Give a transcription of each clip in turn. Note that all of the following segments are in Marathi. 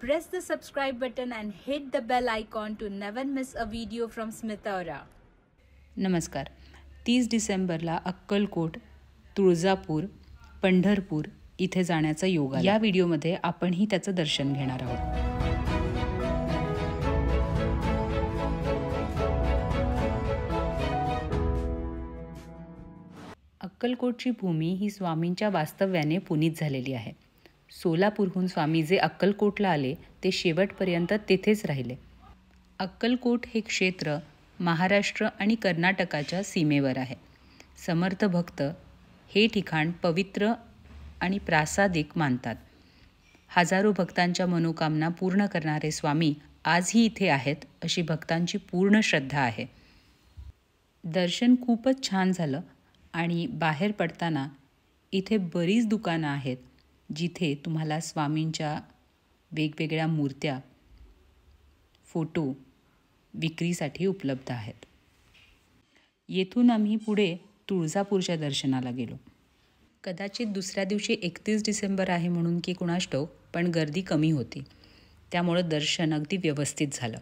Press the subscribe button and hit the bell icon to never miss a video from Smitaura. नमस्कार. 30 डिसेंबरला अक्कलकोट, तुळजापूर, पंढरपूर इथे जाण्याचा योग आला. या व्हिडिओमध्ये आपणही त्याचं दर्शन घेणार आहोत. अक्कलकोटची भूमी ही स्वामींच्या वास्तव्याने पुनीत झालेली आहे. सोलापूरहून स्वामी जे अक्कलकोटला आले ते शेवटपर्यंत तेथेच राहिले. अक्कलकोट हे क्षेत्र महाराष्ट्र आणि कर्नाटकाच्या सीमेवर आहे. समर्थ भक्त हे ठिकाण पवित्र आणि प्रासादिक मानतात. हजारो भक्तांच्या मनोकामना पूर्ण करणारे स्वामी आजही इथे आहेत अशी भक्तांची पूर्ण श्रद्धा आहे. दर्शन खूपच छान झालं आणि बाहेर पडताना इथे बरीच दुकानं आहेत जिथे तुम्हाला स्वामींच्या वेगवेगळ्या मूर्त्या, फोटो विक्रीसाठी उपलब्ध आहेत. येथून आम्ही पुढे तुळजापूरच्या दर्शनाला गेलो. कदाचित दुसऱ्या दिवशी 31 डिसेंबर आहे म्हणून की कुणास ठाऊक, पण गर्दी कमी होती, त्यामुळं दर्शन अगदी व्यवस्थित झालं.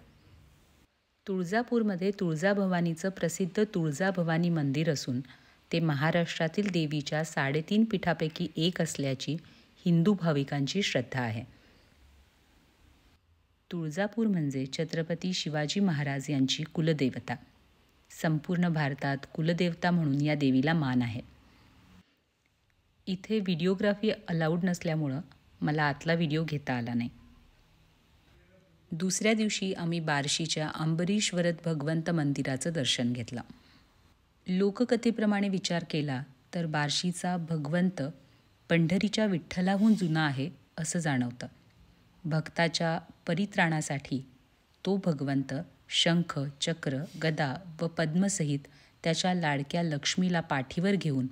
तुळजापूरमध्ये तुळजाभवानीचं प्रसिद्ध तुळजाभवानी मंदिर असून ते महाराष्ट्रातील देवीच्या 3.5 पीठापैकी एक असल्याची हिंदू भाविकांची श्रद्धा आहे. तुळजापूर म्हणजे छत्रपती शिवाजी महाराज यांची कुलदेवता. संपूर्ण भारतात कुलदेवता म्हणून या देवीला मान आहे. इथे व्हिडिओग्राफी अलाउड नसल्यामुळं मला आतला व्हिडिओ घेता आला नाही. दुसऱ्या दिवशी आम्ही बार्शीच्या अंबरीश वरद भगवंत मंदिराचं दर्शन घेतलं. लोककथेप्रमाणे विचार केला तर बार्शीचा भगवंत पंढरीच्या विठ्ठलाहून जुना आहे असं जाणवतं. भक्ताच्या परित्राणासाठी तो भगवंत शंख, चक्र, गदा व पद्मसहित त्याच्या लाडक्या लक्ष्मीला पाठीवर घेऊन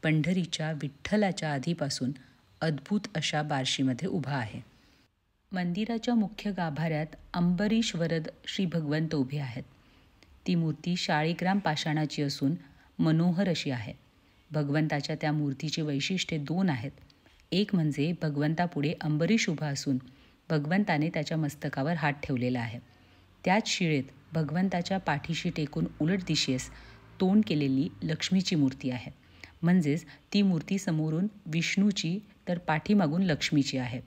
पंढरीच्या विठ्ठलाच्या आधीपासून अद्भुत अशा बार्शीमध्ये उभा आहे. मंदिराच्या मुख्य गाभाऱ्यात अंबरीश वरद श्री भगवंत उभे आहेत. ती मूर्ती शाळीग्राम पाषाणाची असून मनोहर अशी आहे. भगवंताच्या त्या मूर्तीचे वैशिष्ट्ये 2 आहेत. एक म्हणजे भगवंतापुढे अंबरीश उभा असून भगवंताने त्याच्या मस्तकावर हात ठेवलेला आहे. त्याच शिळेत भगवंताच्या पाठीशी टेकून उलट दिशेस तोंड केलेली लक्ष्मीची मूर्ती आहे. म्हणजेच ती मूर्ती समोरून विष्णूची तर पाठीमागून लक्ष्मीची आहे.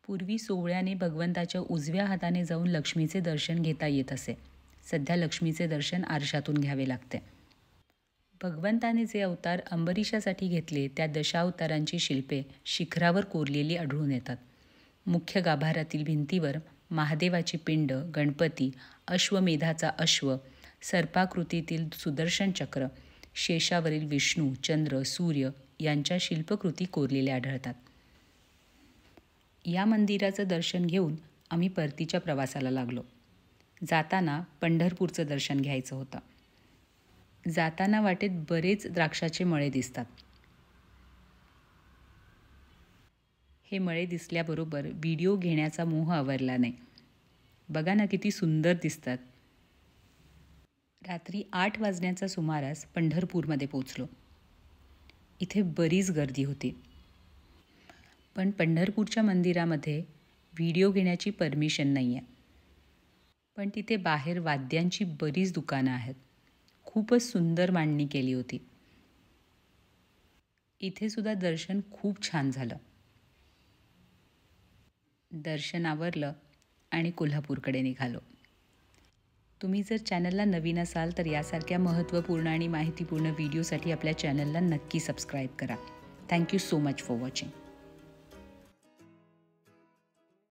पूर्वी सोहळ्याने भगवंताच्या उजव्या हाताने जाऊन लक्ष्मीचे दर्शन घेता येत असे. सध्या लक्ष्मीचे दर्शन आरशातून घ्यावे लागते. भगवंताने जे अवतार अंबरीशासाठी घेतले त्या दशावतारांची शिल्पे शिखरावर कोरलेली आढळून येतात. मुख्य गाभाऱ्यातील भिंतीवर महादेवाची पिंड, गणपती, अश्वमेधाचा अश्व, सर्पाकृतीतील सुदर्शन चक्र, शेषावरील विष्णू, चंद्र, सूर्य यांच्या शिल्पकृती कोरलेल्या आढळतात. या मंदिराचं दर्शन घेऊन आम्ही परतीच्या प्रवासाला लागलो. जाताना पंढरपूरचं दर्शन घ्यायचं होतं. जाताना वाटेत बरेच द्राक्षाचे मळे दिसतात. हे मळे दिसल्याबरोबर व्हिडिओ घेण्याचा मोह आवरला नाही. बघा ना किती सुंदर दिसतात. रात्री 8 वाजण्याच्या सुमारास पंढरपूरमध्ये पोचलो. इथे बरीच गर्दी होती. पण पंढरपूरच्या मंदिरामध्ये व्हिडिओ घेण्याची परमिशन नाही आहे. पण तिथे बाहेर वाद्यांची बरीच दुकानं आहेत. खूपच सुंदर मांडणी केली होती. इथे सुद्धा दर्शन खूप छान झालं. दर्शन आवरलं आणि कोल्हापूरकडे निघालो. तुम्ही जर चॅनलला नवीन असाल तर यासारख्या महत्त्वपूर्ण आणि माहितीपूर्ण व्हिडिओसाठी आपल्या चॅनलला नक्की सबस्क्राईब करा. Thank you so much for watching.